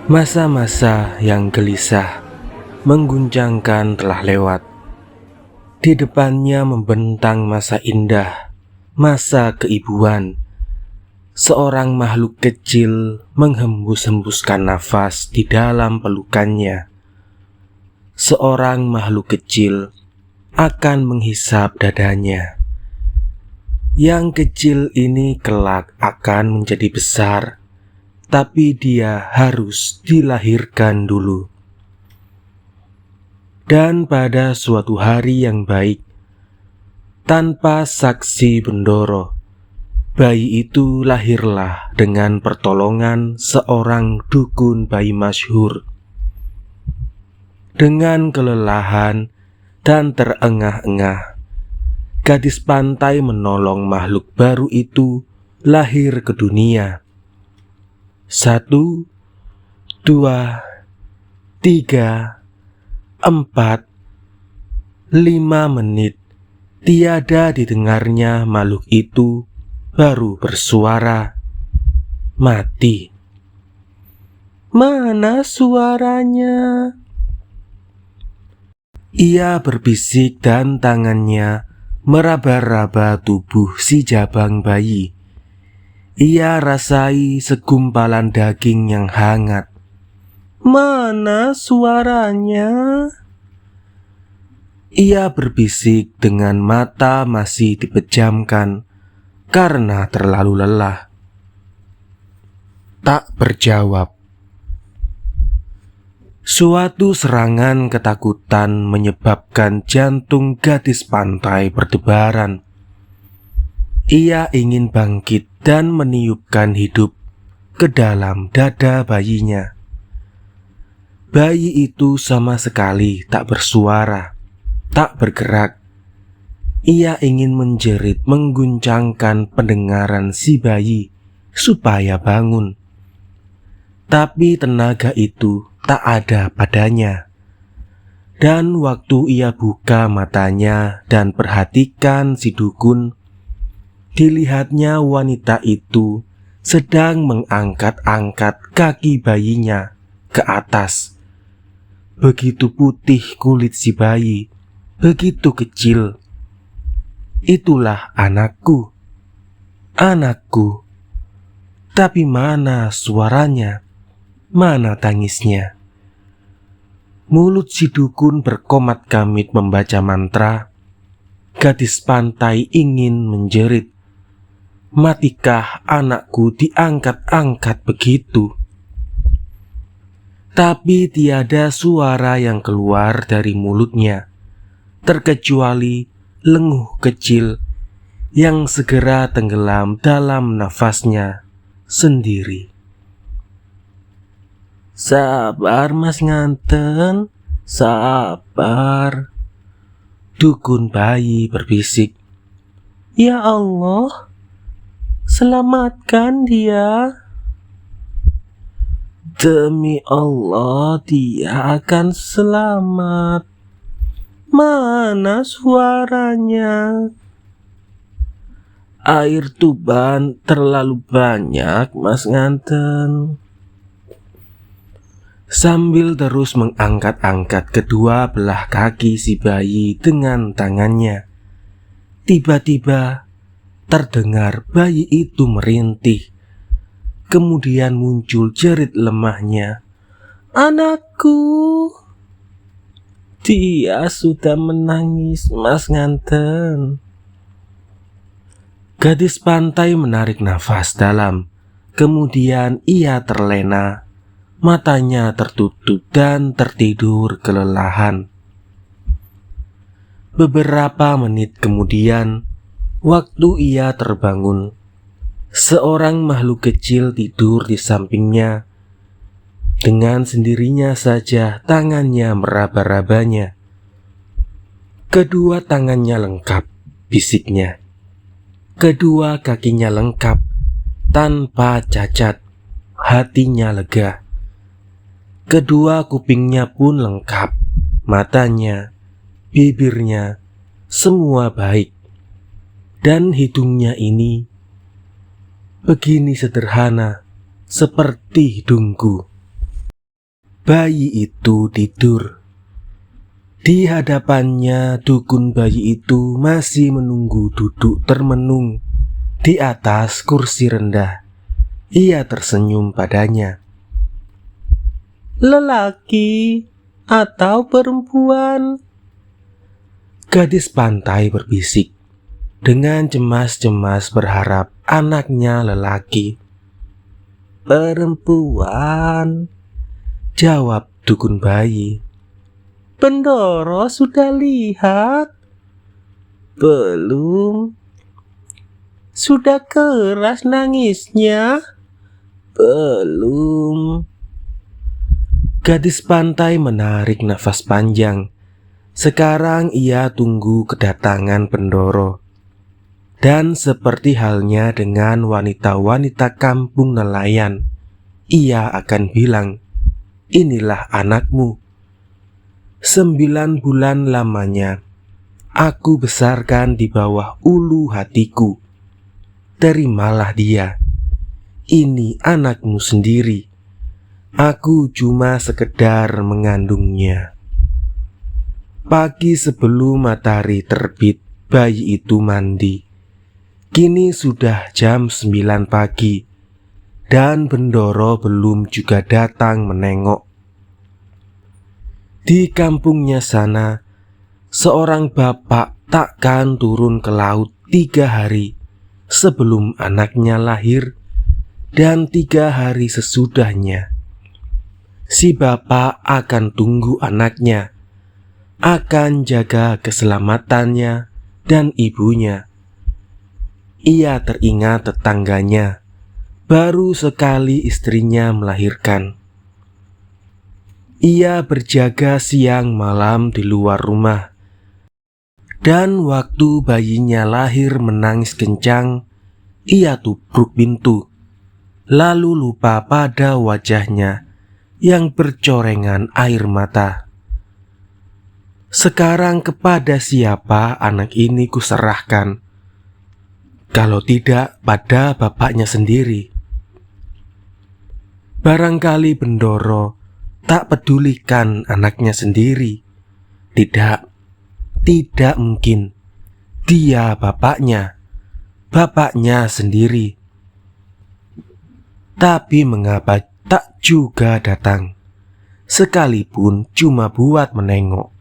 Masa-masa yang gelisah, mengguncangkan telah lewat. Di depannya membentang masa indah, masa keibuan. Seorang makhluk kecil menghembus-hembuskan nafas di dalam pelukannya. Seorang makhluk kecil akan menghisap dadanya. Yang kecil ini kelak akan menjadi besar, tapi dia harus dilahirkan dulu. Dan pada suatu hari yang baik, tanpa saksi bendoro, bayi itu lahirlah dengan pertolongan seorang dukun bayi masyhur. Dengan kelelahan dan terengah-engah, gadis pantai menolong makhluk baru itu lahir ke dunia. 1, 2, 3, 4, 5 menit tiada didengarnya makhluk itu baru bersuara, "Mati." "Mana suaranya?" Ia berbisik dan tangannya meraba-raba tubuh si jabang bayi. Ia rasai segumpalan daging yang hangat. "Mana suaranya?" Ia berbisik dengan mata masih dipejamkan karena terlalu lelah. Tak berjawab. Suatu serangan ketakutan menyebabkan jantung gadis pantai berdebaran. Ia ingin bangkit dan meniupkan hidup ke dalam dada bayinya. Bayi itu sama sekali tak bersuara, tak bergerak. Ia ingin menjerit mengguncangkan pendengaran si bayi supaya bangun. Tapi tenaga itu tak ada padanya. Dan waktu ia buka matanya dan perhatikan si dukun, dilihatnya wanita itu sedang mengangkat-angkat kaki bayinya ke atas. Begitu putih kulit si bayi, begitu kecil. "Itulah anakku, anakku." Tapi mana suaranya? Mana tangisnya? Mulut si dukun berkomat-kamit membaca mantra. Gadis pantai ingin menjerit, "Matikah anakku diangkat-angkat begitu?" Tapi tiada suara yang keluar dari mulutnya, terkecuali lenguh kecil yang segera tenggelam dalam nafasnya sendiri. "Sabar Mas Nganten, sabar," dukun bayi berbisik. "Ya Allah, selamatkan dia. Demi Allah, dia akan selamat. Mana suaranya?" "Air Tuban terlalu banyak Mas Nganten." Sambil terus mengangkat-angkat kedua belah kaki si bayi dengan tangannya, tiba-tiba terdengar bayi itu merintih. Kemudian muncul jerit lemahnya, "Anakku." "Dia sudah menangis Mas Nganten." Gadis pantai menarik nafas dalam. Kemudian ia terlena. Matanya tertutup dan tertidur kelelahan. Beberapa menit kemudian, waktu ia terbangun, seorang makhluk kecil tidur di sampingnya. Dengan sendirinya saja tangannya meraba-rabanya. Kedua tangannya lengkap, bisiknya. Kedua kakinya lengkap, tanpa cacat. Hatinya lega. Kedua kupingnya pun lengkap, matanya, bibirnya, semua baik. Dan hidungnya ini begini sederhana, seperti hidungku. bayi itu tidur. Di hadapannya dukun bayi itu masih menunggu duduk termenung di atas kursi rendah. Ia tersenyum padanya. Lelaki atau perempuan? Gadis pantai berbisik dengan cemas-cemas berharap anaknya lelaki. Perempuan, Jawab dukun bayi. Bendoro sudah lihat? Belum. Sudah keras nangisnya? Belum. Gadis pantai menarik nafas panjang. Sekarang ia tunggu kedatangan Bendoro. Dan seperti halnya dengan wanita-wanita kampung nelayan, ia akan bilang, "Inilah anakmu. 9 bulan lamanya aku besarkan di bawah ulu hatiku. Terimalah dia. Ini anakmu sendiri. Aku cuma sekedar mengandungnya." Pagi sebelum matahari terbit, bayi itu mandi. Kini sudah jam 9 pagi dan Bendoro belum juga datang menengok. Di kampungnya sana, seorang bapak takkan turun ke laut 3 hari sebelum anaknya lahir dan 3 hari sesudahnya. Si bapak akan tunggu anaknya, akan jaga keselamatannya dan ibunya. Ia teringat tetangganya, baru sekali istrinya melahirkan. Ia berjaga siang malam di luar rumah. Dan waktu bayinya lahir menangis kencang, ia tubruk pintu, lalu lupa pada wajahnya yang bercorengan air mata. Sekarang kepada siapa anak ini kuserahkan, kalau tidak pada bapaknya sendiri? Barangkali Bendoro tak pedulikan anaknya sendiri. Tidak mungkin. Dia bapaknya sendiri. Tapi mengapa tak juga datang, sekalipun cuma buat menengok?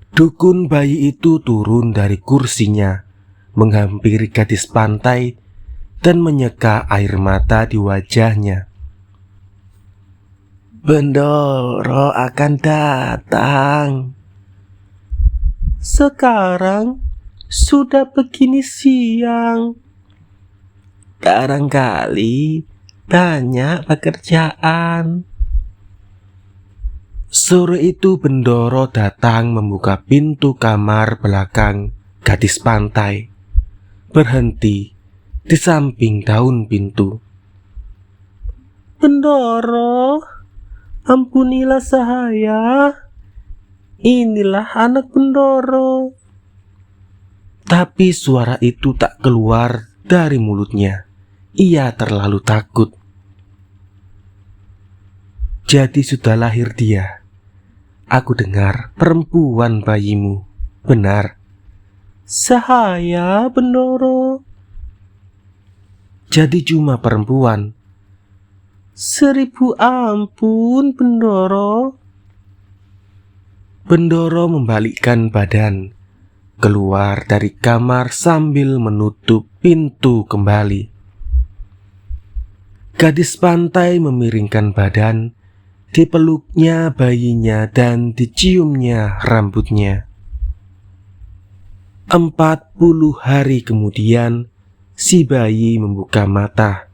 Dukun bayi itu turun dari kursinya, menghampiri gadis pantai dan menyeka air mata di wajahnya. Bendoro akan datang. Sekarang sudah begini siang. Barangkali banyak pekerjaan. Sore itu Bendoro datang membuka pintu kamar belakang gadis pantai, berhenti di samping daun pintu. Bendoro, ampunilah saya. Inilah anak Bendoro. Tapi suara itu tak keluar dari mulutnya. Ia terlalu takut. Jadi sudah lahir dia. Aku dengar perempuan bayimu. Benar. Saya Bendoro. Jadi cuma perempuan. 1000 ampun Bendoro. Bendoro membalikkan badan, keluar dari kamar sambil menutup pintu kembali. Gadis pantai memiringkan badan, dipeluknya bayinya dan diciumnya rambutnya. 40 hari kemudian, si bayi membuka mata,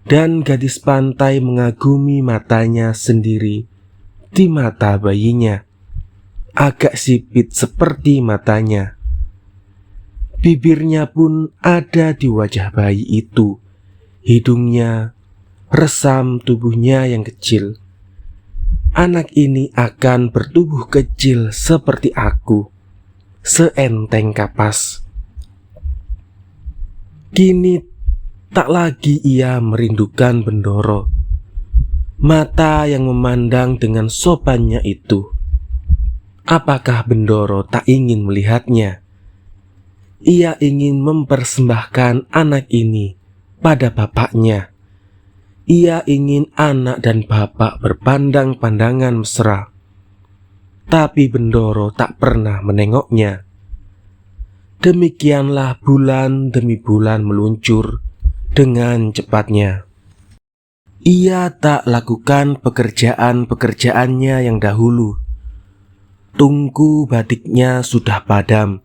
dan gadis pantai mengagumi matanya sendiri di mata bayinya. Agak sipit seperti matanya. Bibirnya pun ada di wajah bayi itu. Hidungnya, resam tubuhnya yang kecil. Anak ini akan bertubuh kecil seperti aku, seenteng kapas. Kini tak lagi ia merindukan Bendoro. Mata yang memandang dengan sopannya itu. Apakah Bendoro tak ingin melihatnya? Ia ingin mempersembahkan anak ini pada bapaknya. Ia ingin anak dan bapak berpandang-pandangan mesra. Tapi Bendoro tak pernah menengoknya. Demikianlah bulan demi bulan meluncur dengan cepatnya. Ia tak lakukan pekerjaan-pekerjaannya yang dahulu. Tungku batiknya sudah padam.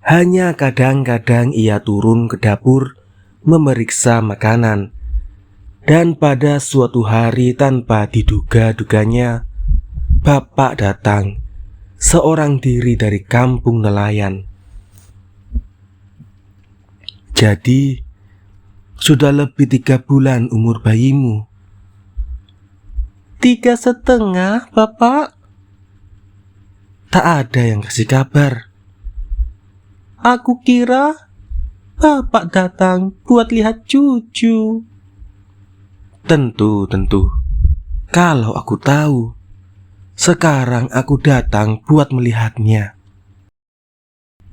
Hanya kadang-kadang ia turun ke dapur memeriksa makanan. Dan pada suatu hari tanpa diduga-duganya, bapak datang, seorang diri dari kampung nelayan. Jadi, sudah lebih 3 bulan umur bayimu. 3,5, Bapak. Tak ada yang kasih kabar. Aku kira Bapak datang buat lihat cucu. Tentu. Kalau aku tahu, sekarang aku datang buat melihatnya.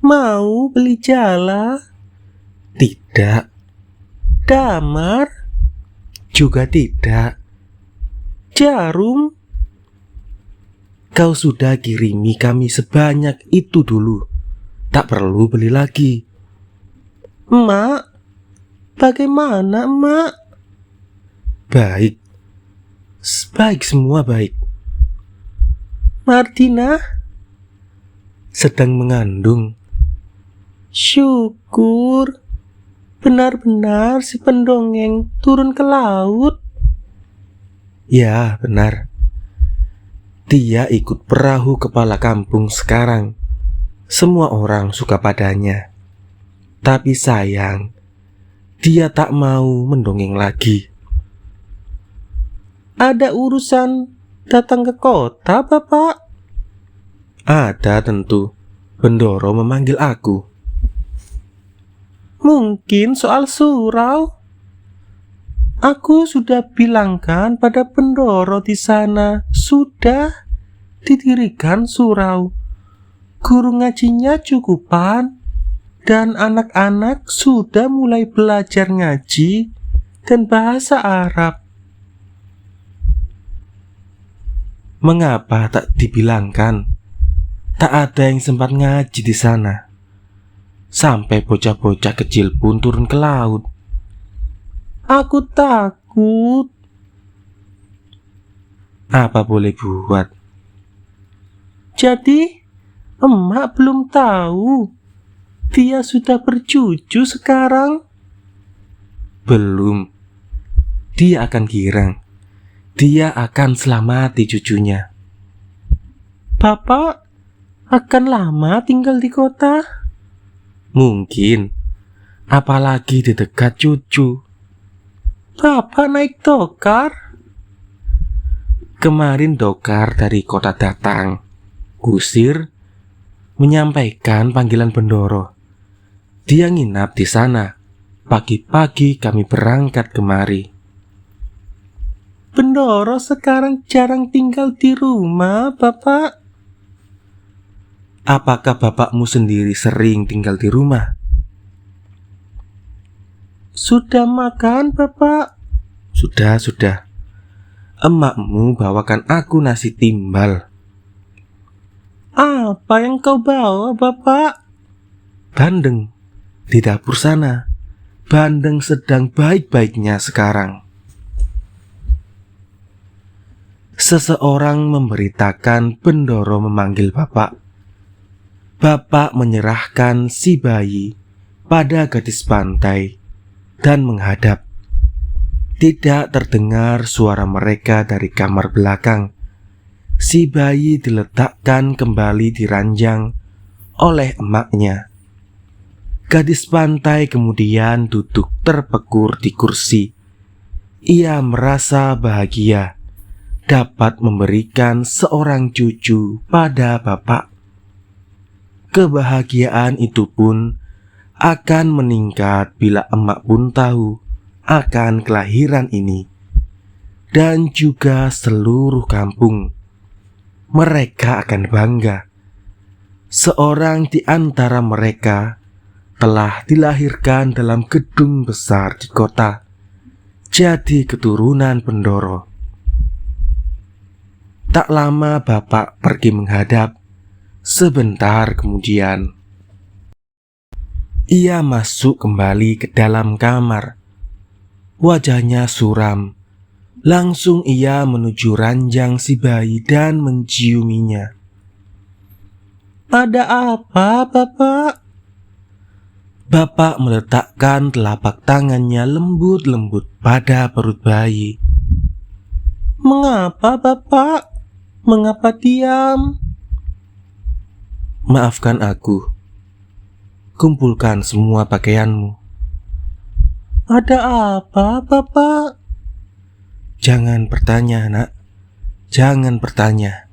Mau beli jala? Tidak, Damar? juga tidak. Jarum? Kau sudah kirimi kami sebanyak itu dulu. Tak perlu beli lagi. Emak? Bagaimana, Emak? Baik. Baik, semua baik. Martina? Sedang mengandung. Syukur. Benar-benar si pendongeng turun ke laut. Ya, benar. Dia ikut perahu kepala kampung sekarang. Semua orang suka padanya. Tapi sayang, dia tak mau mendongeng lagi. Ada urusan datang ke kota, Bapak? Ada tentu. Bendoro memanggil aku. Mungkin soal surau. Aku sudah bilangkan pada Bendoro di sana sudah didirikan surau. Guru ngajinya cukupan dan anak-anak sudah mulai belajar ngaji dan bahasa Arab. Mengapa tak dibilangkan? Tak ada yang sempat ngaji di sana. Sampai bocah-bocah kecil pun turun ke laut. Aku takut. Apa boleh buat? Jadi, emak belum tahu dia sudah bercucu sekarang. Belum. Dia akan girang. Dia akan selamati cucunya. Bapak akan lama tinggal di kota? Mungkin. Apalagi di dekat cucu. Bapak naik dokar? Kemarin dokar dari kota datang. Kusir menyampaikan panggilan Bendoro. Dia nginap di sana. Pagi-pagi kami berangkat kemari. Bendoro sekarang jarang tinggal di rumah, Bapak. Apakah bapakmu sendiri sering tinggal di rumah? Sudah makan, Bapak? Sudah. Emakmu bawakan aku nasi timbal. Apa yang kau bawa, Bapak? Bandeng. Di dapur sana. Bandeng sedang baik-baiknya sekarang. Seseorang memberitakan Bendoro memanggil bapak. Bapak menyerahkan si bayi pada gadis pantai dan menghadap. Tidak terdengar suara mereka dari kamar belakang. Si bayi diletakkan kembali di ranjang oleh emaknya. Gadis pantai kemudian duduk terpekur di kursi. Ia merasa bahagia dapat memberikan seorang cucu pada bapak. Kebahagiaan itu pun akan meningkat bila emak pun tahu akan kelahiran ini. dan juga seluruh kampung. Mereka akan bangga. Seorang di antara mereka telah dilahirkan dalam gedung besar di kota, jadi keturunan Bendoro. Tak lama bapak pergi menghadap. Sebentar kemudian, ia masuk kembali ke dalam kamar. Wajahnya suram. Langsung ia menuju ranjang si bayi dan menciuminya. Ada apa, Bapak? Bapak meletakkan telapak tangannya lembut-lembut pada perut bayi. Mengapa, Bapak? Mengapa diam? Maafkan aku. Kumpulkan semua pakaianmu. Ada apa, Bapak? Jangan bertanya, nak. Jangan bertanya.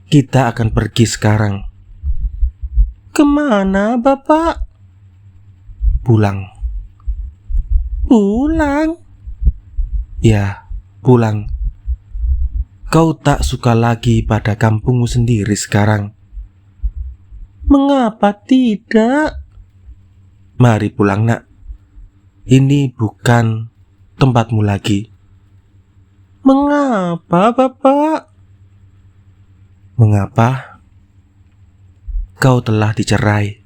Kita akan pergi sekarang. Kemana, Bapak? Pulang. Pulang? Ya, pulang. Kau tak suka lagi pada kampungmu sendiri sekarang. Mengapa tidak? Mari pulang, nak. Ini bukan tempatmu lagi. Mengapa, Bapak? Mengapa? Kau telah dicerai.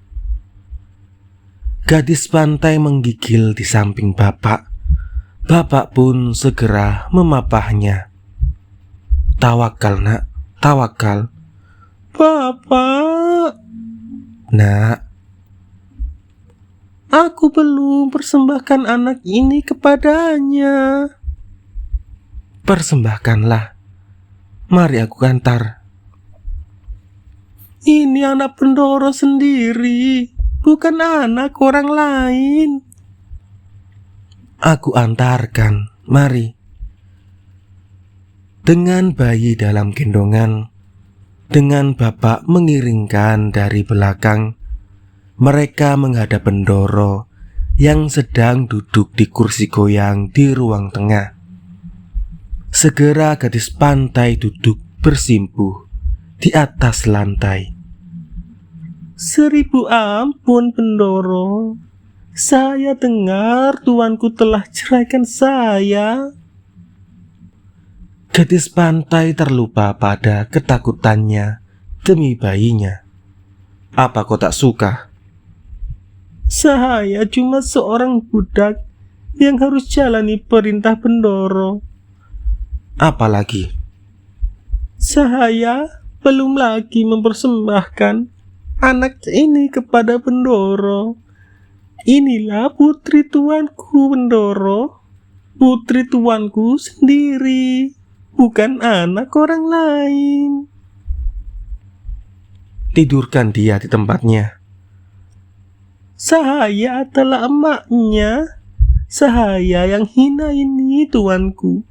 Gadis pantai menggigil di samping bapak. Bapak pun segera memapahnya. Tawakal, nak. Tawakal. Bapak, Nak, aku belum persembahkan anak ini kepadanya. persembahkanlah. Mari aku antar. Ini anak Bendoro sendiri, bukan anak orang lain. Aku antarkan. Mari. Dengan bayi dalam gendongan, dengan bapak mengiringkan dari belakang, mereka menghadap Bendoro yang sedang duduk di kursi goyang di ruang tengah. Segera gadis pantai duduk bersimpuh di atas lantai. 1000 ampun, Bendoro. Saya dengar tuanku telah ceraikan saya. Gadis pantai terlupa pada ketakutannya demi bayinya. Apa kau tak suka? Saya cuma seorang budak yang harus jalani perintah Bendoro. Apalagi? Saya belum lagi mempersembahkan anak ini kepada Bendoro. Inilah putri tuanku, Bendoro. Putri tuanku sendiri, bukan anak orang lain. Tidurkan dia di tempatnya. Saya adalah emaknya. Saya yang hina ini, tuanku.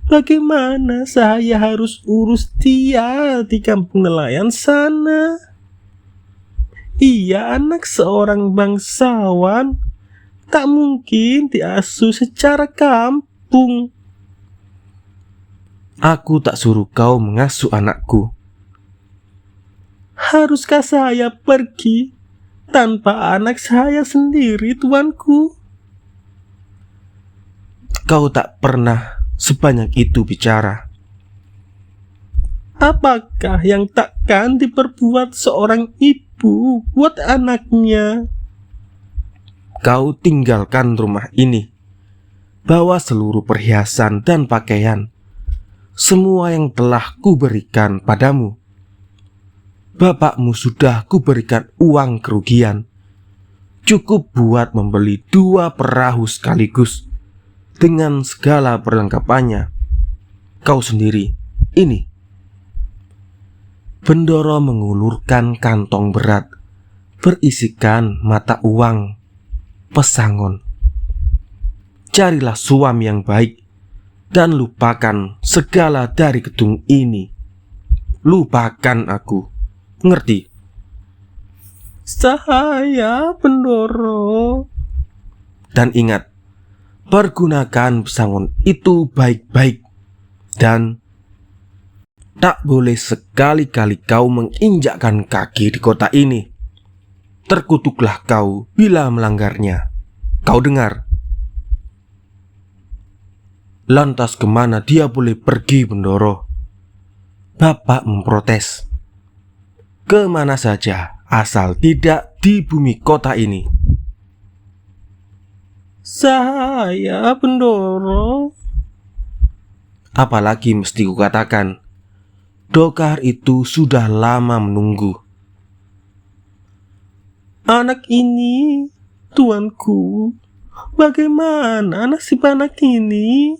Bagaimana saya harus urus dia di kampung nelayan sana? Ia anak seorang bangsawan, tak mungkin diasuh secara kampung. Aku tak suruh kau mengasuh anakku. Haruskah saya pergi tanpa anak saya sendiri, tuanku? Kau tak pernah sebanyak itu bicara. Apakah yang takkan diperbuat seorang ibu buat anaknya? Kau tinggalkan rumah ini. Bawa seluruh perhiasan dan pakaian. Semua yang telah kuberikan padamu. Bapakmu sudah kuberikan uang kerugian. Cukup buat membeli 2 perahu sekaligus, dengan segala perlengkapannya. Kau sendiri, ini. Bendoro mengulurkan kantong berat, berisikan mata uang, pesangon. Carilah suami yang baik, dan lupakan segala dari gedung ini. Lupakan aku, ngerti? Saya, Bendoro. Dan ingat, pergunakan pesangon itu baik-baik. Dan tak boleh sekali-kali kau menginjakkan kaki di kota ini. Terkutuklah kau bila melanggarnya. Kau dengar? Lantas kemana dia boleh pergi, Bendoro? Bapak memprotes. Kemana saja, asal tidak di bumi kota ini. Saya, Bendoro. Apalagi mesti kukatakan, Dokar itu sudah lama menunggu. Anak ini, tuanku, bagaimana nasib anak ini?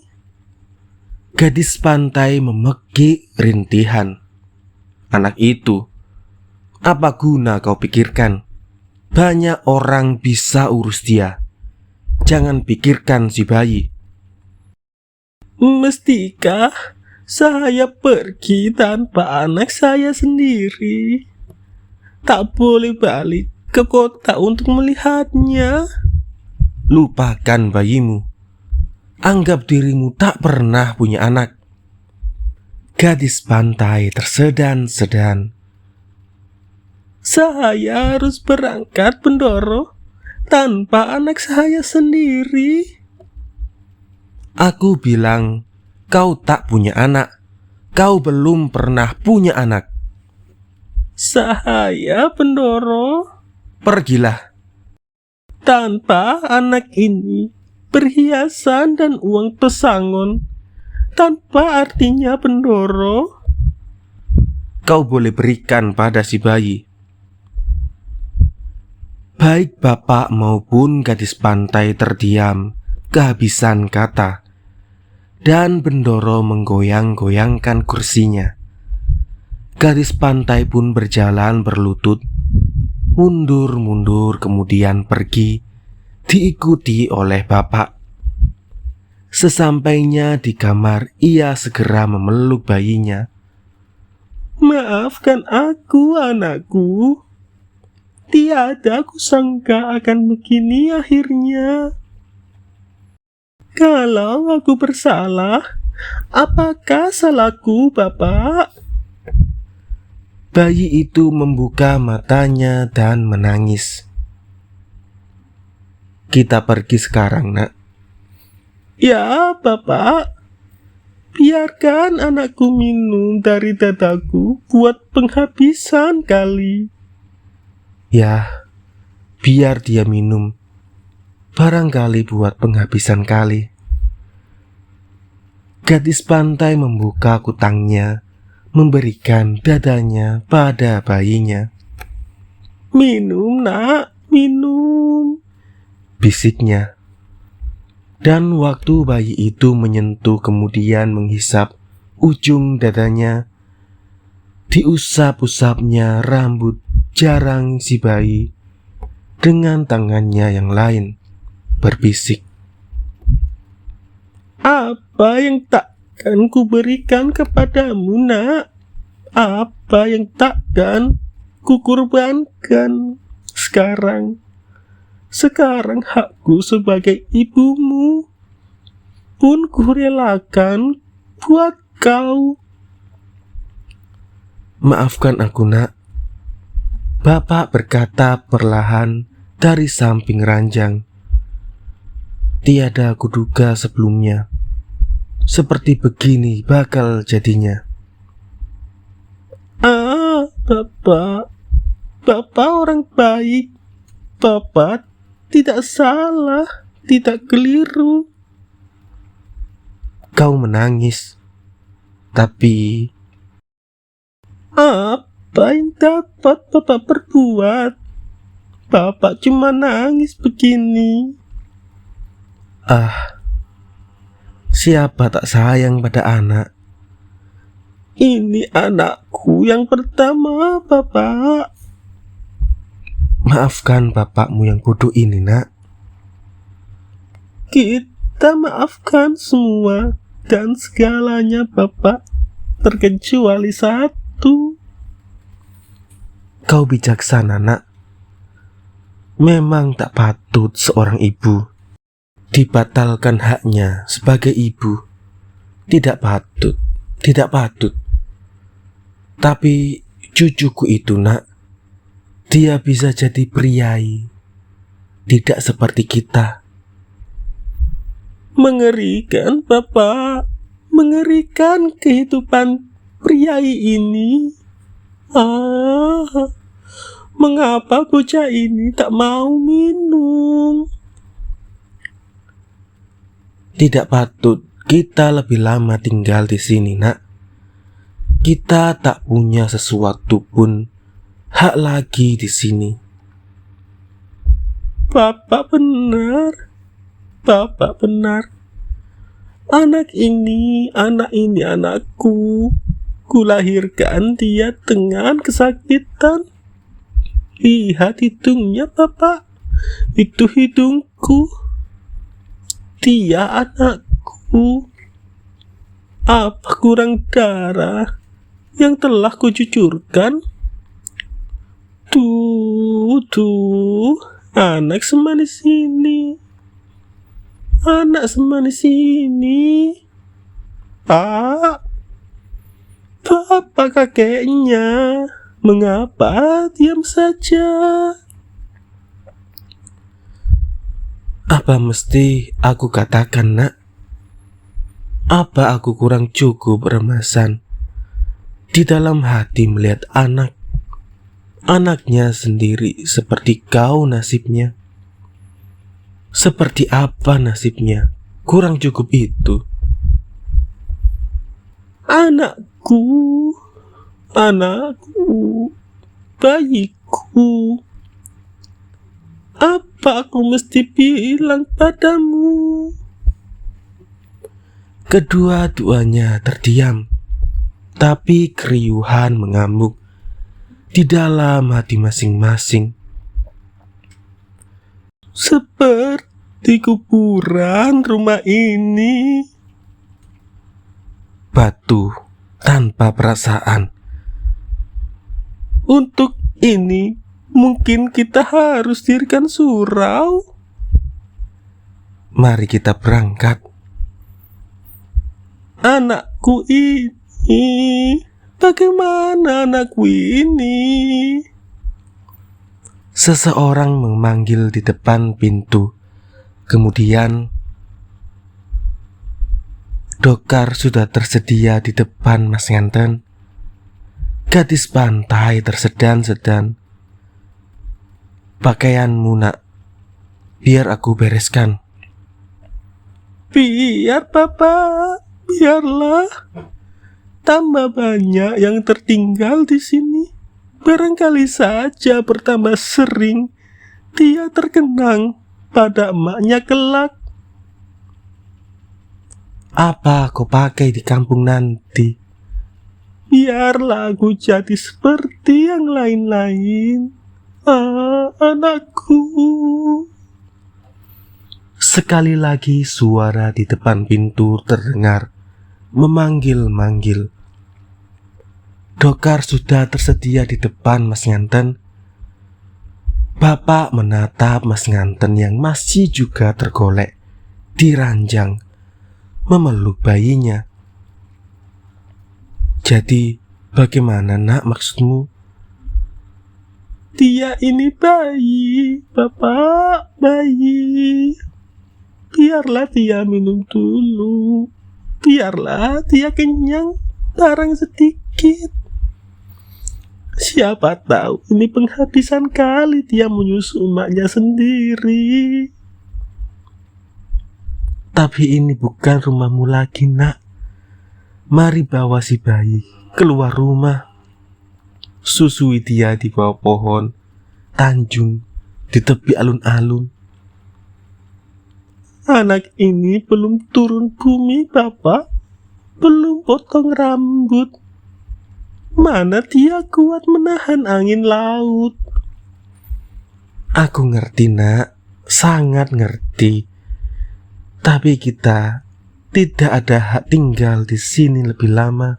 Gadis pantai memekik rintihan. Anak itu, apa guna kau pikirkan? Banyak orang bisa urus dia. Jangan pikirkan si bayi. Mestikah saya pergi tanpa anak saya sendiri? Tak boleh balik ke kota untuk melihatnya. Lupakan bayimu. Anggap dirimu tak pernah punya anak. Gadis pantai tersedan-sedan. Saya harus berangkat, Bendoro, tanpa anak saya sendiri. Aku bilang, kau tak punya anak. Kau belum pernah punya anak. Saya, Bendoro, Pergilah. tanpa anak ini, perhiasan dan uang pesangon tanpa artinya, Bendoro. Kau boleh berikan pada si bayi. Baik bapak maupun gadis pantai terdiam, kehabisan kata. Dan Bendoro menggoyang-goyangkan kursinya. Gadis pantai pun berjalan berlutut, mundur-mundur kemudian pergi, diikuti oleh bapak. Sesampainya di kamar, ia segera memeluk bayinya. Maafkan aku, anakku. Tiada kusangka akan begini akhirnya. Kalau aku bersalah, apakah salahku, Bapak? Bayi itu membuka matanya dan menangis. Kita pergi sekarang, nak. Ya, Bapak. Biarkan anakku minum dari dadaku buat penghabisan kali. Ya, biar dia minum. Barangkali buat penghabisan kali. Gadis pantai membuka kutangnya, memberikan dadanya pada bayinya. Minum, nak, minum, Bisiknya. Dan waktu bayi itu menyentuh kemudian menghisap ujung dadanya, diusap-usapnya rambut jarang si bayi dengan tangannya yang lain, berbisik. apa yang takkan kuberikan kepadamu, nak? Apa yang takkan kukurbankan sekarang? Sekarang hakku sebagai ibumu pun kurelakan buat kau. Maafkan aku, nak. Bapak berkata perlahan dari samping ranjang. Tiada kuduga sebelumnya seperti begini bakal jadinya. Bapak orang baik. Bapak tidak salah, tidak keliru. Kau menangis, tapi Apa yang dapat Bapak perbuat? Bapak cuma nangis begini. siapa tak sayang pada anak? Ini anakku yang pertama, Bapak. Maafkan bapakmu yang bodoh ini, nak. Kita maafkan semua dan segalanya, Bapak, terkecuali satu. Kau bijaksana, nak. Memang tak patut seorang ibu dibatalkan haknya sebagai ibu Tidak patut, tidak patut. Tapi cucuku itu, Nak, dia bisa jadi priai, tidak seperti kita. Mengerikan, Bapak. Mengerikan kehidupan priai ini. Mengapa bocah ini tak mau minum? Tidak patut kita lebih lama tinggal di sini, Nak. Kita tak punya sesuatu pun hak lagi di sini. Bapak benar. Bapak benar. Anak ini anakku. Kulahirkan dia dengan kesakitan. Lihat hidungnya, Bapak. Itu hidungku. Dia anakku. Apa kurang darah yang telah kucucurkan? Tuh, anak semanis ini. Anak semanis ini. Pak, Bapak kakeknya. Mengapa diam saja? Apa mesti aku katakan, Nak? Apa aku kurang cukup beremasan di dalam hati melihat anaknya sendiri seperti kau nasibnya? Seperti apa nasibnya? Kurang cukup itu. Anakku, bayiku. Apa aku mesti bilang padamu? Kedua-duanya terdiam, tapi keriuhan mengamuk di dalam hati masing-masing. Seperti kuburan rumah ini. Batu tanpa perasaan. Untuk ini mungkin kita harus dirikan surau. Mari kita berangkat. Anakku ini, bagaimana anakku ini? Seseorang memanggil di depan pintu. Kemudian Dokar sudah tersedia di depan Mas Nganten. Gadis pantai tersedan-sedan. Pakaianmu, Nak, biar aku bereskan. Biar, Bapak, biarlah. Tambah banyak yang tertinggal di sini. Barangkali saja bertambah sering dia terkenang pada emaknya kelak. Apa kau pakai di kampung nanti? Biarlah aku jadi seperti yang lain-lain. Anakku. Sekali lagi suara di depan pintu terdengar memanggil-manggil. Dokar sudah tersedia di depan Mas Nganten. Bapak menatap Mas Nganten yang masih juga tergolek di ranjang, memeluk bayinya. Jadi, bagaimana, Nak, maksudmu? Dia ini bayi, Bapak, bayi. Biarlah dia minum dulu. Biarlah dia kenyang, barang sedikit. Siapa tahu ini penghabisan kali dia menyusu emaknya sendiri. Tapi ini bukan rumahmu lagi, Nak. Mari bawa si bayi keluar rumah. Susui dia di bawah pohon tanjung di tepi alun-alun. Anak ini belum turun bumi, Bapak. Belum potong rambut. Mana dia kuat menahan angin laut? Aku ngerti, Nak, sangat ngerti. Tapi kita tidak ada hak tinggal di sini lebih lama.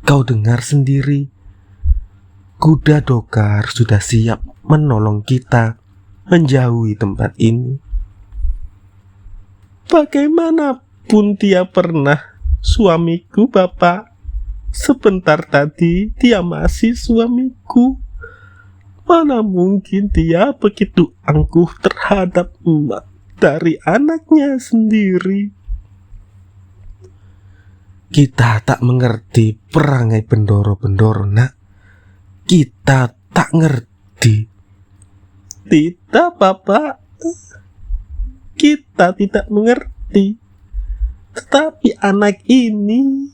Kau dengar sendiri, kuda Dokar sudah siap menolong kita menjauhi tempat ini. Bagaimanapun dia pernah Suamiku, Bapak. Sebentar tadi dia masih suamiku. Mana mungkin dia begitu angkuh terhadap emak dari anaknya sendiri. Kita tak mengerti perangai Bendoro-Bendoro, nak. Kita tak ngerti. Tidak, Bapak. Kita tidak mengerti. Tetapi anak ini,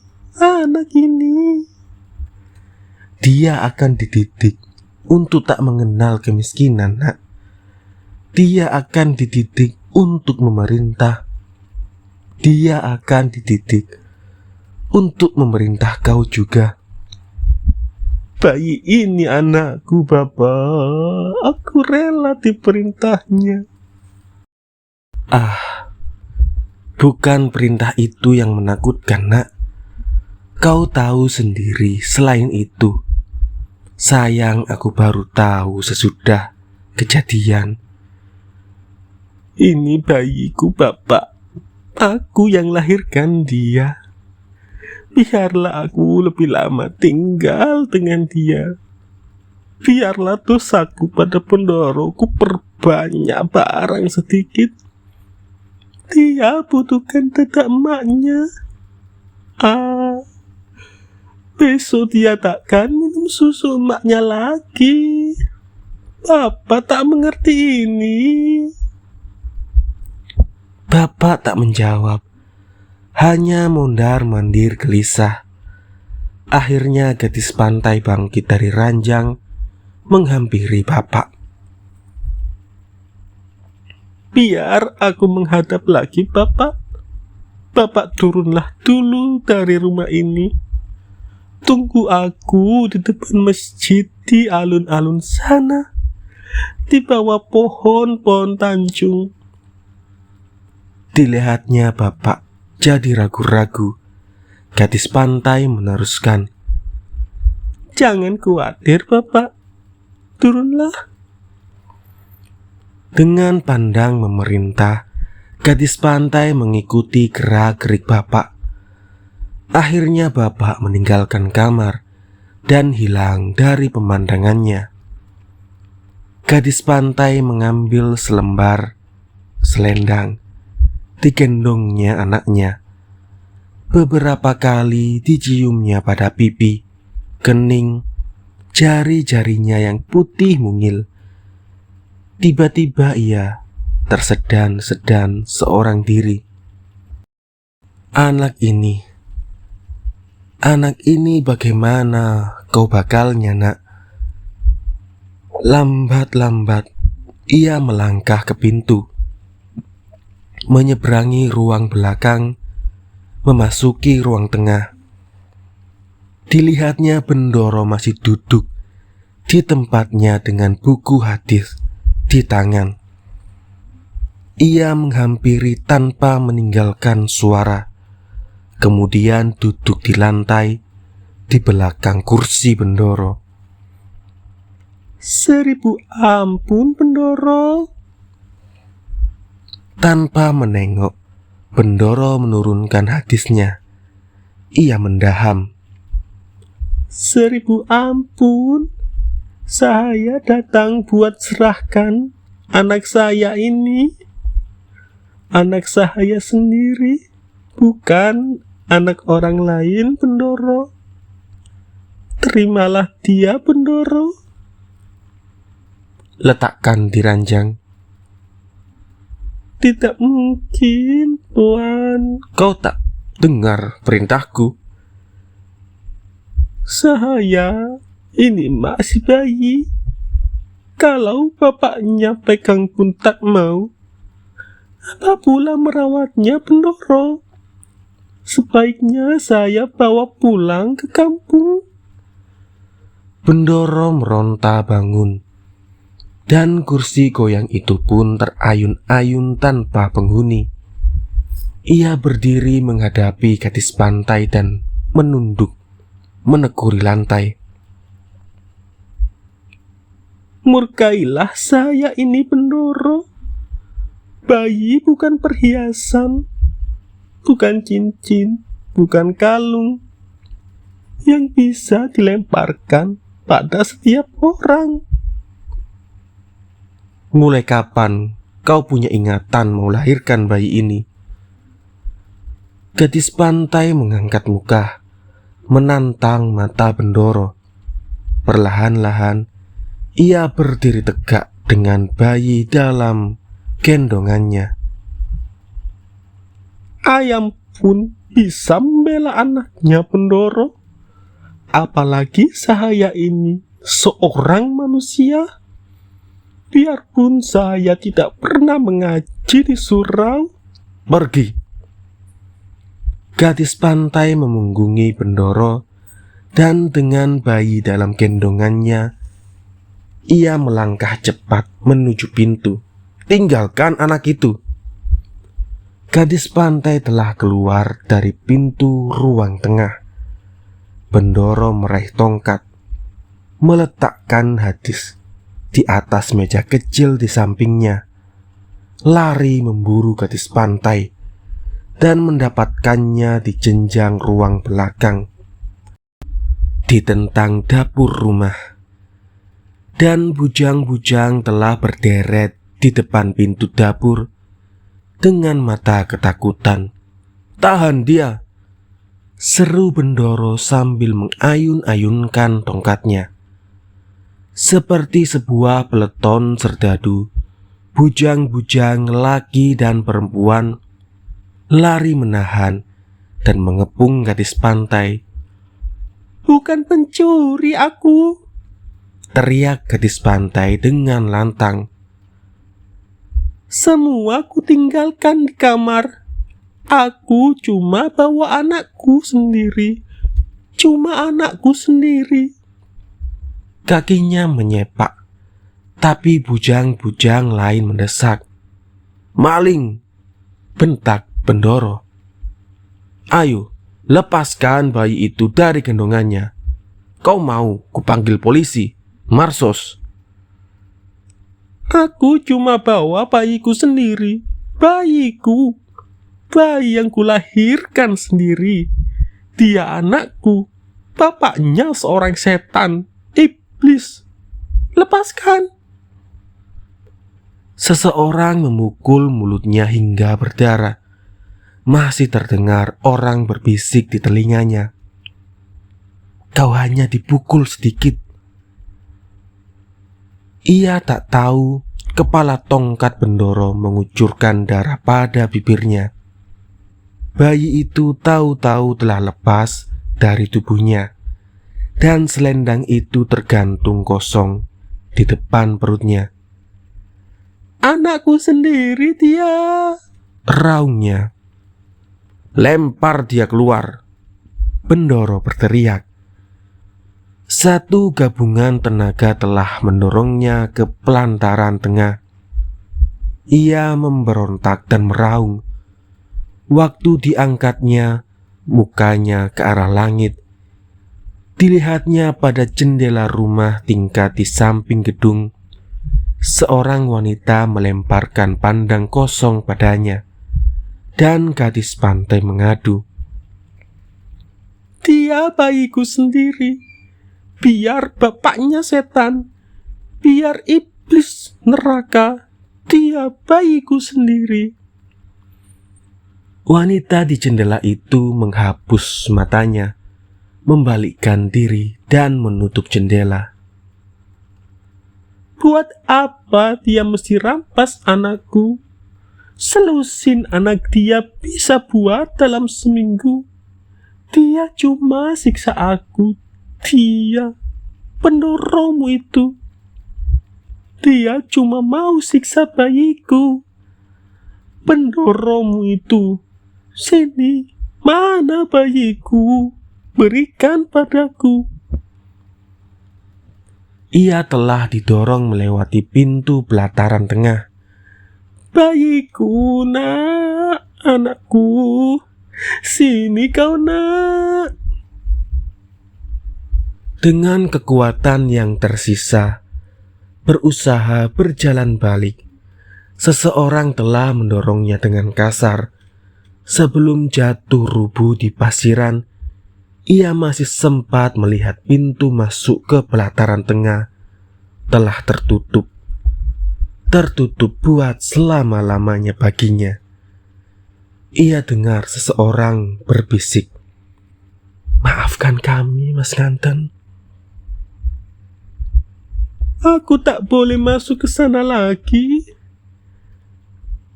dia akan dididik untuk tak mengenal kemiskinan, nak. Dia akan dididik untuk memerintah. Dia akan dididik untuk memerintah kau juga. bayi ini anakku, Bapak. Aku rela diperintahnya. Bukan perintah itu yang menakutkan, nak. Kau tahu sendiri, selain itu. Sayang, aku baru tahu sesudah kejadian. Ini bayiku, Bapak. Aku yang lahirkan dia. Biarlah aku lebih lama tinggal dengan dia. Biarlah dosaku pada Bendoro ku perbanyak barang sedikit. Dia butuhkan dada emaknya. Besok dia takkan minum susu emaknya lagi. Bapak tak mengerti ini. Bapak tak menjawab, hanya mondar-mandir gelisah. Akhirnya gadis pantai bangkit dari ranjang, menghampiri Bapak. Biar aku menghadap lagi, Bapak. Bapak turunlah dulu dari rumah ini. Tunggu aku di depan masjid di alun-alun sana, di bawah pohon-pohon tanjung. Dilihatnya Bapak jadi ragu-ragu. Gadis pantai meneruskan, Jangan khawatir, Bapak. Turunlah. Dengan pandang memerintah, gadis pantai mengikuti gerak-gerik Bapak. Akhirnya Bapak meninggalkan kamar dan hilang dari pemandangannya. Gadis pantai mengambil selembar selendang, digendongnya anaknya. Beberapa kali diciumnya pada pipi, kening, jari-jarinya yang putih mungil. Tiba-tiba ia tersedan-sedan seorang diri. Anak ini bagaimana kau bakalnya, nak? Lambat-lambat ia melangkah ke pintu, menyeberangi ruang belakang, memasuki ruang tengah. Dilihatnya Bendoro masih duduk di tempatnya dengan buku hadis di tangan. Ia menghampiri tanpa meninggalkan suara, kemudian duduk di lantai di belakang kursi Bendoro. 1000 ampun, Bendoro. Tanpa menengok, Bendoro menurunkan hadisnya. Ia mendaham. 1000 ampun. Saya datang buat serahkan anak saya ini. Anak saya sendiri, bukan anak orang lain, Bendoro. Terimalah dia, Bendoro. Letakkan di ranjang. Tidak mungkin, Tuan. Kau tak dengar perintahku? Saya ini masih bayi. Kalau bapaknya pegang pun tak mau. Apa pula merawatnya, Bendoro? Sebaiknya saya bawa pulang ke kampung. Bendoro meronta bangun, dan kursi goyang itu pun terayun-ayun tanpa penghuni. Ia berdiri menghadapi gadis pantai dan menunduk, menekuri lantai. Murkailah saya ini, Bendoro. Bayi bukan perhiasan, bukan cincin, bukan kalung yang bisa dilemparkan pada setiap orang. Mulai kapan kau punya ingatan mau lahirkan bayi ini? Gadis pantai mengangkat muka, menantang mata Bendoro. Perlahan-lahan ia berdiri tegak dengan bayi dalam gendongannya. Ayam pun bisa membela anaknya, Bendoro. Apalagi saya ini seorang manusia. Biarpun saya tidak pernah mengaji di surau. Pergi. Gadis pantai memunggungi Bendoro, dan dengan bayi dalam gendongannya, ia melangkah cepat menuju pintu. Tinggalkan anak itu. Gadis pantai telah keluar dari pintu ruang tengah. Bendoro meraih tongkat, meletakkan hadis di atas meja kecil di sampingnya, lari memburu gadis pantai, dan mendapatkannya di jenjang ruang belakang, di tentang dapur rumah. Dan bujang-bujang telah berderet di depan pintu dapur dengan mata ketakutan. Tahan dia, seru Bendoro sambil mengayun-ayunkan tongkatnya. Seperti sebuah peleton serdadu, bujang-bujang laki dan perempuan lari menahan dan mengepung gadis pantai. Bukan pencuri aku, teriak gadis pantai dengan lantang. Semua aku tinggalkan di kamar. Aku cuma bawa anakku sendiri. Cuma anakku sendiri. Kakinya menyepak, tapi bujang-bujang lain mendesak. Maling, bentak Bendoro. Ayo, lepaskan bayi itu dari gendongannya. Kau mau kupanggil polisi, Marsos? Aku cuma bawa bayiku sendiri. Bayiku, bayi yang kulahirkan sendiri. Dia anakku. Bapaknya seorang setan, iblis. Lepaskan. Seseorang memukul mulutnya hingga berdarah. Masih terdengar orang berbisik di telinganya. Kau hanya dipukul sedikit. Ia tak tahu kepala tongkat Bendoro mengucurkan darah pada bibirnya. Bayi itu tahu-tahu telah lepas dari tubuhnya, dan selendang itu tergantung kosong di depan perutnya. Anakku sendiri dia, raungnya. Lempar dia keluar, Bendoro berteriak. Satu gabungan tenaga telah mendorongnya ke pelantaran tengah. Ia memberontak dan meraung. Waktu diangkatnya, mukanya ke arah langit. Dilihatnya pada jendela rumah tingkat di samping gedung. Seorang wanita melemparkan pandang kosong padanya, dan gadis pantai mengadu. Dia bayiku sendiri. Biar bapaknya setan, biar iblis neraka, dia bayiku sendiri. Wanita di jendela itu menghapus matanya, membalikkan diri dan menutup jendela. Buat apa dia mesti rampas anakku? Selusin anak dia bisa buat dalam seminggu. Dia cuma siksa aku. Dia, Bendoromu itu. Dia cuma mau siksa bayiku. Bendoromu itu. Sini, mana bayiku? Berikan padaku. Ia telah didorong melewati pintu pelataran tengah. Bayiku, nak, anakku. Sini kau, nak. Dengan kekuatan yang tersisa, berusaha berjalan balik, seseorang telah mendorongnya dengan kasar, Sebelum jatuh rubuh di pasiran, ia masih sempat melihat pintu masuk ke pelataran tengah telah tertutup. Tertutup buat selama-lamanya baginya. Ia dengar seseorang berbisik, "Maafkan kami, Mas Nganten." Aku tak boleh masuk ke sana lagi.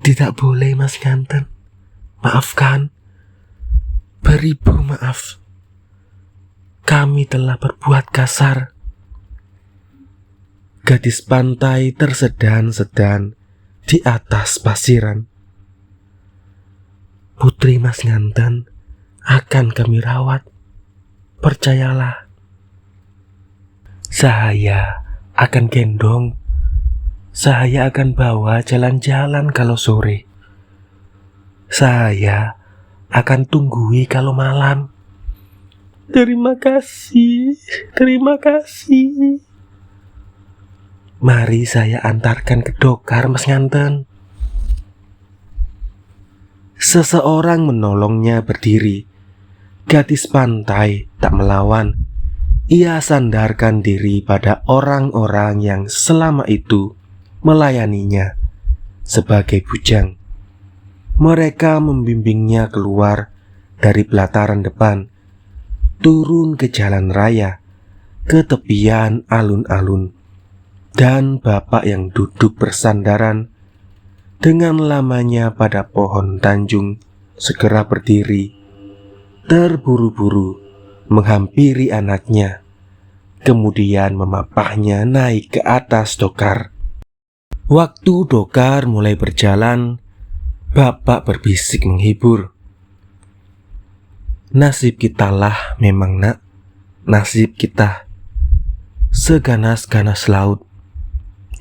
"Tidak boleh, Mas Nganten. Maafkan. Beribu maaf. Kami telah berbuat kasar." Gadis pantai tersedan-sedan di atas pasiran. "Putri Mas Nganten akan kami rawat. Percayalah. Saya akan gendong. Saya akan bawa jalan-jalan kalau sore. Saya akan tunggui kalau malam." Terima kasih. "Mari saya antarkan ke dokar, Mas Nganten." Seseorang menolongnya berdiri. Gadis pantai tak melawan. Ia sandarkan diri pada orang-orang yang selama itu melayaninya sebagai bujang. Mereka membimbingnya keluar dari pelataran depan, turun ke jalan raya, ke tepian alun-alun, dan bapak yang duduk bersandaran dengan lamanya pada pohon tanjung segera berdiri, terburu-buru menghampiri anaknya, kemudian memapahnya naik ke atas dokar. Waktu dokar mulai berjalan, bapak berbisik menghibur, "Nasib kita lah memang, Nak. Nasib kita. Seganas-ganas laut,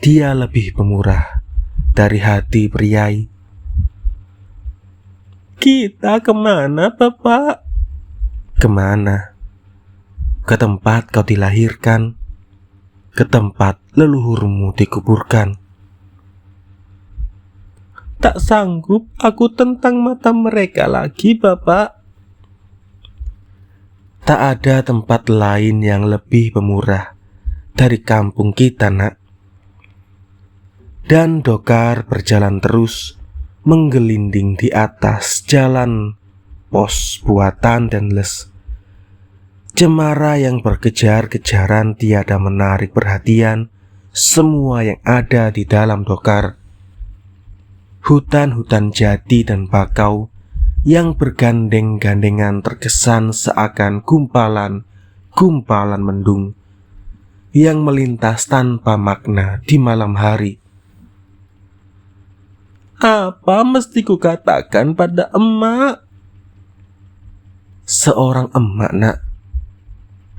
dia lebih pemurah dari hati priai." Kita kemana, Bapak? "Kemana? Ke tempat kau dilahirkan, ke tempat leluhurmu dikuburkan." Tak sanggup aku tentang mata mereka lagi, Bapak. Tak ada tempat lain yang lebih pemurah dari kampung kita, Nak. Dan dokar berjalan terus, menggelinding di atas jalan pos buatan dan les. Cemara yang berkejar-kejaran tiada menarik perhatian semua yang ada di dalam dokar. Hutan-hutan jati dan bakau yang bergandeng-gandengan terkesan seakan gumpalan mendung yang melintas tanpa makna di malam hari. Apa mesti ku katakan pada emak? Seorang emak, Nak.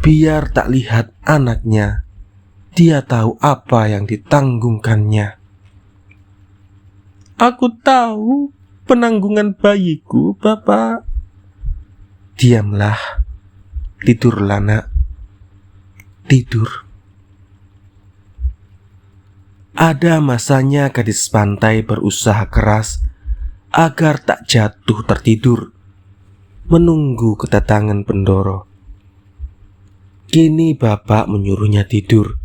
Biar tak lihat anaknya, dia tahu apa yang ditanggungkannya. Aku tahu penanggungan bayiku, Bapak. Diamlah. Tidurlah, Nak. Tidur. Ada masanya gadis pantai berusaha keras agar tak jatuh tertidur, menunggu kedatangan Pendoro. Kini bapak menyuruhnya tidur,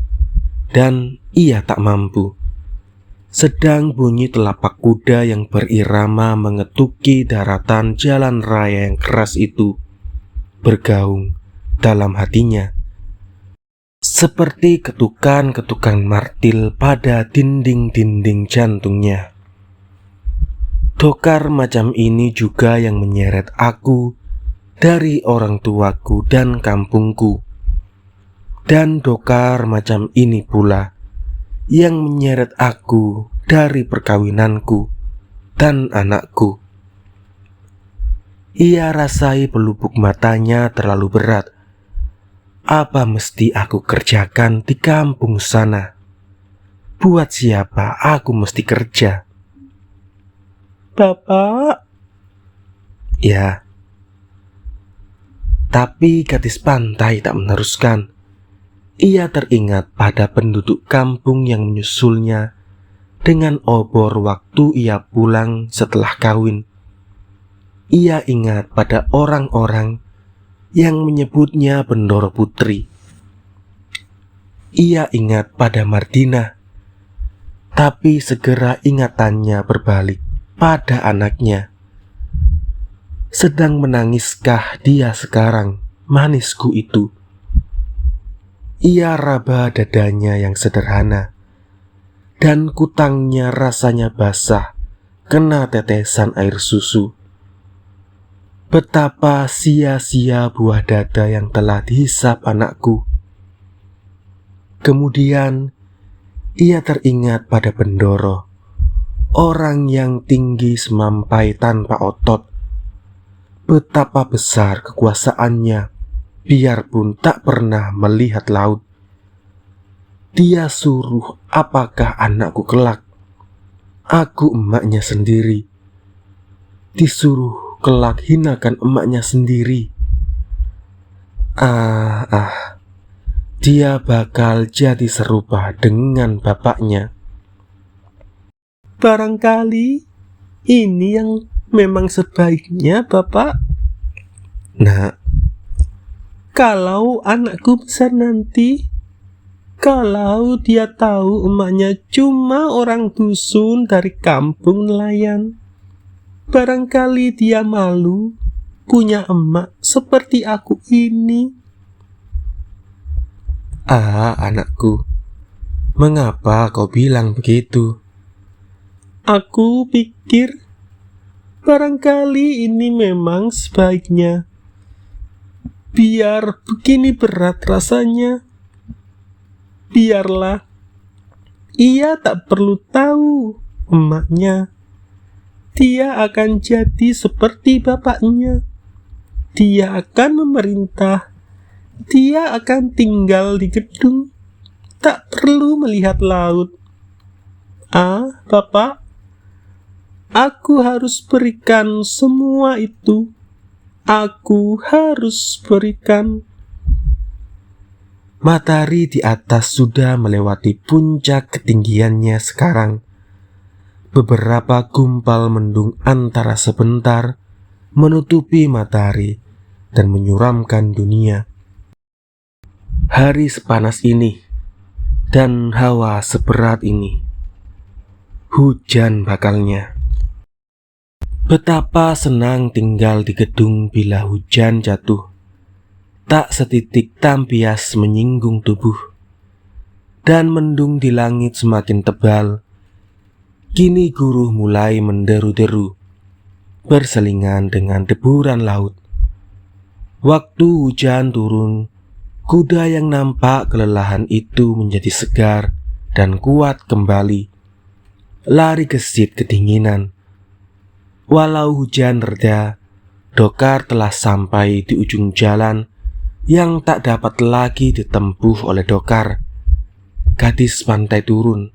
dan ia tak mampu. Sedang bunyi telapak kuda yang berirama mengetuki daratan jalan raya yang keras itu bergaung dalam hatinya, seperti ketukan-ketukan martil pada dinding-dinding jantungnya. Dokar macam ini juga yang menyeret aku dari orang tuaku dan kampungku. Dan dokar macam ini pula yang menyeret aku dari perkawinanku dan anakku. Ia rasai pelupuk matanya terlalu berat. Apa mesti aku kerjakan di kampung sana? Buat siapa aku mesti kerja? Bapak. Ya. Tapi gadis pantai tak meneruskan. Ia teringat pada penduduk kampung yang menyusulnya dengan obor waktu ia pulang setelah kawin. ia ingat pada orang-orang yang menyebutnya Bendoro Putri. Ia ingat pada Mardina, tapi segera ingatannya berbalik pada anaknya. Sedang menangiskah dia sekarang, manisku itu? Ia raba dadanya yang sederhana, dan kutangnya rasanya basah kena tetesan air susu. Betapa sia-sia buah dada yang telah dihisap anakku. Kemudian ia teringat pada Bendoro, orang yang tinggi semampai tanpa otot. Betapa besar kekuasaannya, biarpun tak pernah melihat laut. Dia suruh apakah anakku kelak. Aku emaknya sendiri. Disuruh kelak hinakan emaknya sendiri. Dia bakal jadi serupa dengan bapaknya. Barangkali ini yang memang sebaiknya, Bapak. Nak, Kalau anakku besar nanti, kalau dia tahu emaknya cuma orang dusun dari kampung nelayan, barangkali dia malu punya emak seperti aku ini. anakku, mengapa kau bilang begitu? Aku pikir barangkali ini memang sebaiknya. Biar begini berat rasanya, biarlah. Ia tak perlu tahu emaknya. Dia akan jadi seperti bapaknya. Dia akan memerintah. Dia akan tinggal di gedung. Tak perlu melihat laut. Bapak, aku harus berikan semua itu. Aku harus berikan. Matahari di atas sudah melewati puncak ketinggiannya sekarang. Beberapa gumpal mendung antara sebentar menutupi matahari dan menyuramkan dunia. Hari sepanas ini dan hawa seberat ini, hujan bakalnya. Betapa senang tinggal di gedung bila hujan jatuh. Tak setitik tampias menyinggung tubuh. Dan mendung di langit semakin tebal. Kini guruh mulai menderu-deru, berselingan dengan deburan laut. Waktu hujan turun, kuda yang nampak kelelahan itu menjadi segar dan kuat kembali. Lari gesit kedinginan. Walau hujan reda, Dokar telah sampai di ujung jalan yang tak dapat lagi ditempuh oleh Dokar. Gadis pantai turun.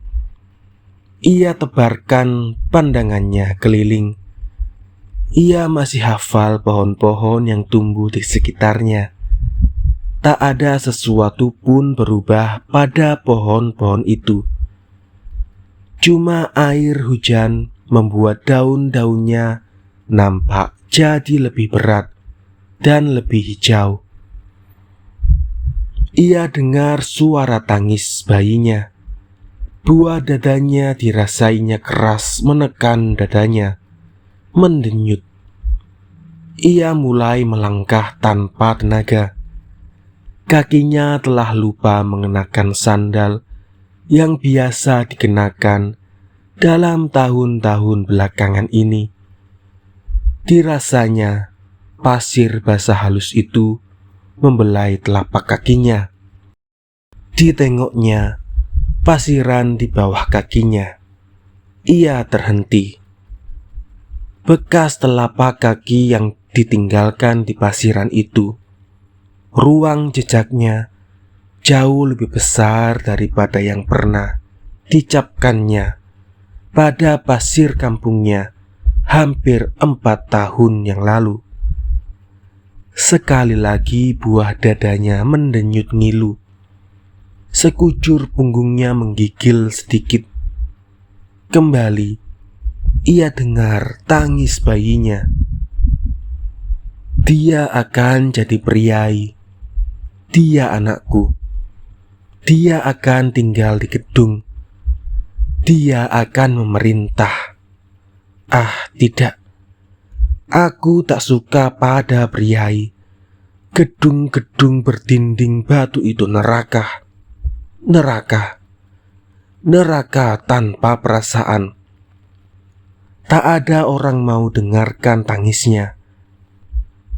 Ia tebarkan pandangannya keliling. Ia masih hafal pohon-pohon yang tumbuh di sekitarnya. Tak ada sesuatu pun berubah pada pohon-pohon itu. Cuma air hujan membuat daun-daunnya nampak jadi lebih berat dan lebih hijau. Ia dengar suara tangis bayinya. Buah dadanya dirasainya keras menekan dadanya, mendenyut. Ia mulai melangkah tanpa tenaga. Kakinya telah lupa mengenakan sandal yang biasa dikenakan dalam tahun-tahun belakangan ini. Dirasanya pasir basah halus itu membelai telapak kakinya. Ditengoknya pasiran di bawah kakinya. Ia terhenti. Bekas telapak kaki yang ditinggalkan di pasiran itu. Ruang jejaknya jauh lebih besar daripada yang pernah dicapkannya pada pasir kampungnya hampir 4 tahun yang lalu. Sekali lagi buah dadanya mendenyut ngilu. Sekujur punggungnya menggigil sedikit. Kembali ia dengar tangis bayinya. Dia akan jadi priai. Dia anakku. Dia akan tinggal di gedung. Dia akan memerintah. Ah, tidak. Aku tak suka pada priai. Gedung-gedung berdinding batu itu neraka. Neraka. Neraka tanpa perasaan. Tak ada orang mau dengarkan tangisnya.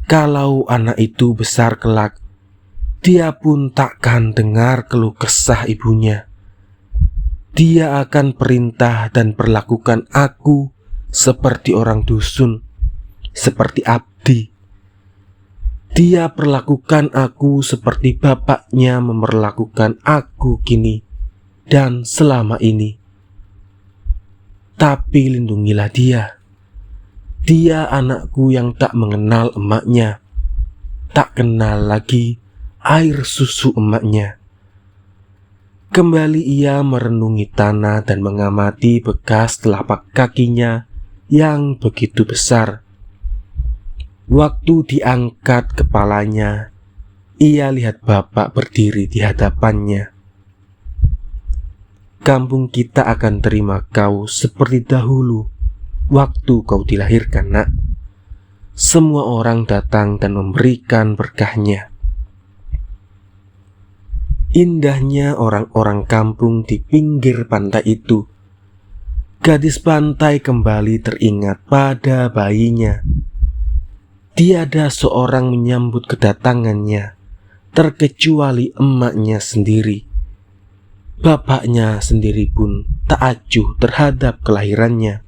Kalau anak itu besar kelak, dia pun takkan dengar keluh kesah ibunya. Dia akan perintah dan perlakukan aku seperti orang dusun, seperti abdi. Dia perlakukan aku seperti bapaknya memperlakukan aku kini dan selama ini. Tapi lindungilah dia. Dia anakku yang tak mengenal emaknya, tak kenal lagi air susu emaknya. Kembali ia merenungi tanah dan mengamati bekas telapak kakinya yang begitu besar. Waktu diangkat kepalanya, ia lihat bapak berdiri di hadapannya. Kampung kita akan terima kau seperti dahulu waktu kau dilahirkan, nak. Semua orang datang dan memberikan berkahnya. Indahnya orang-orang kampung di pinggir pantai itu. Gadis pantai kembali teringat pada bayinya. Tiada seorang menyambut kedatangannya, terkecuali emaknya sendiri. Bapaknya sendiri pun tak acuh terhadap kelahirannya.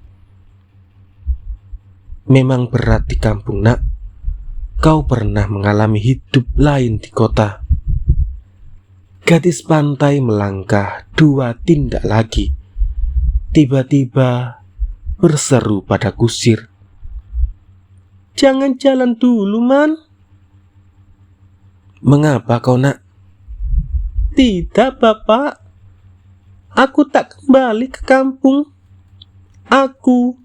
Memang berat di kampung, nak. Kau pernah mengalami hidup lain di kota. Gadis pantai melangkah 2 tindak lagi. Tiba-tiba berseru pada kusir. Jangan jalan dulu, Man. Mengapa kau, nak? Tidak, Bapak. Aku tak kembali ke kampung. Aku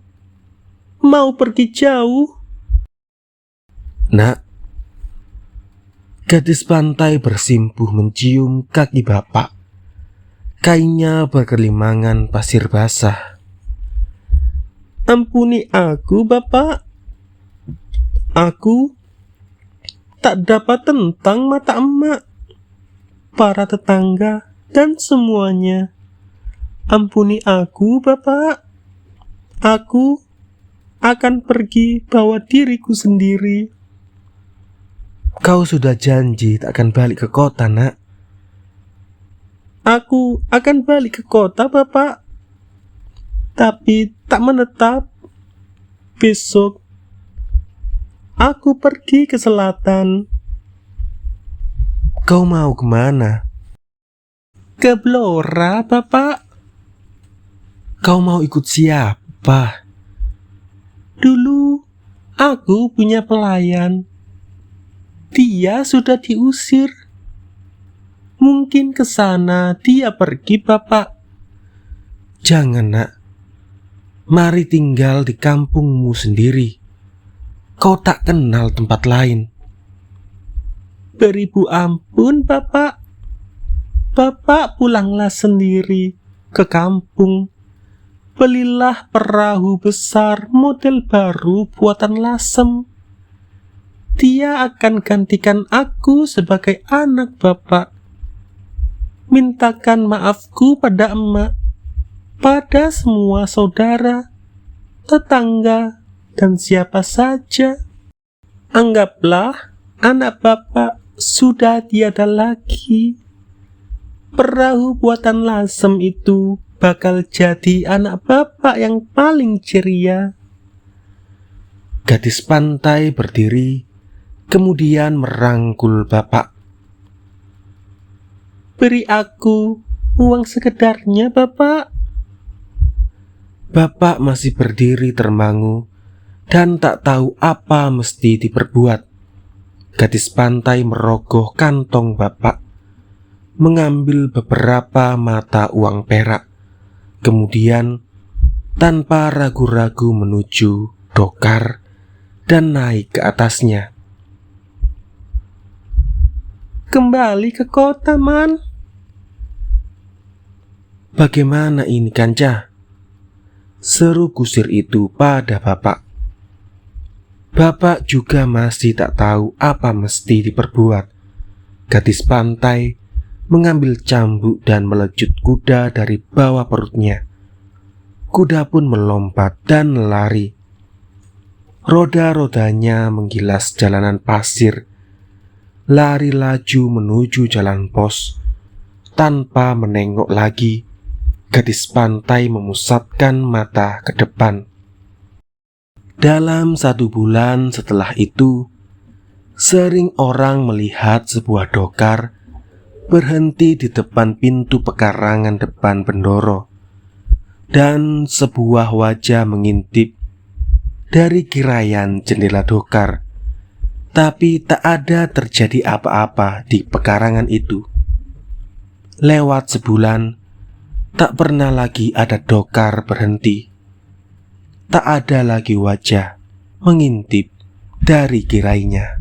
mau pergi jauh. Nak. Gadis pantai bersimpuh mencium kaki bapak. Kainnya berkelimangan pasir basah. Ampuni aku, Bapak. Aku tak dapat tentang mata emak, para tetangga, dan semuanya. Ampuni aku, Bapak. Aku akan pergi bawa diriku sendiri. Kau sudah janji tak akan balik ke kota, nak. Aku akan balik ke kota, Bapak. Tapi tak menetap. Besok aku pergi ke selatan. Kau mau kemana? Ke Blora, Bapak. Kau mau ikut siapa? Dulu aku punya pelayan. Dia sudah diusir. Mungkin ke sana dia pergi, Bapak. Jangan, nak. Mari tinggal di kampungmu sendiri. Kau tak kenal tempat lain. Beribu ampun, Bapak. Bapak pulanglah sendiri ke kampung. Belilah perahu besar model baru buatan Lasem. Dia akan gantikan aku sebagai anak Bapak. Mintakan maafku pada emak, pada semua saudara, tetangga, dan siapa saja. Anggaplah anak Bapak sudah tiada lagi. Perahu buatan Lasem itu bakal jadi anak Bapak yang paling ceria. Gadis pantai berdiri, kemudian merangkul bapak. Beri aku uang sekedarnya, Bapak. Bapak masih berdiri termangu dan tak tahu apa mesti diperbuat. Gadis pantai merogoh kantong bapak, mengambil beberapa mata uang perak, kemudian tanpa ragu-ragu menuju dokar dan naik ke atasnya. kembali ke kota, Man. Bagaimana ini, Kanca? Seru kusir itu pada bapak. Bapak juga masih tak tahu apa mesti diperbuat. Gadis pantai mengambil cambuk dan melejut kuda dari bawah perutnya. Kuda pun melompat dan lari. Roda-rodanya menggilas jalanan pasir. Lari laju menuju jalan pos. Tanpa menengok lagi, gadis pantai memusatkan mata ke depan. Dalam 1 bulan setelah itu, sering orang melihat sebuah dokar berhenti di depan pintu pekarangan depan Bendoro, dan sebuah wajah mengintip dari kirayan jendela dokar. Tapi tak ada terjadi apa-apa di pekarangan itu. Lewat sebulan, tak pernah lagi ada dokar berhenti. Tak ada lagi wajah mengintip dari kirainya.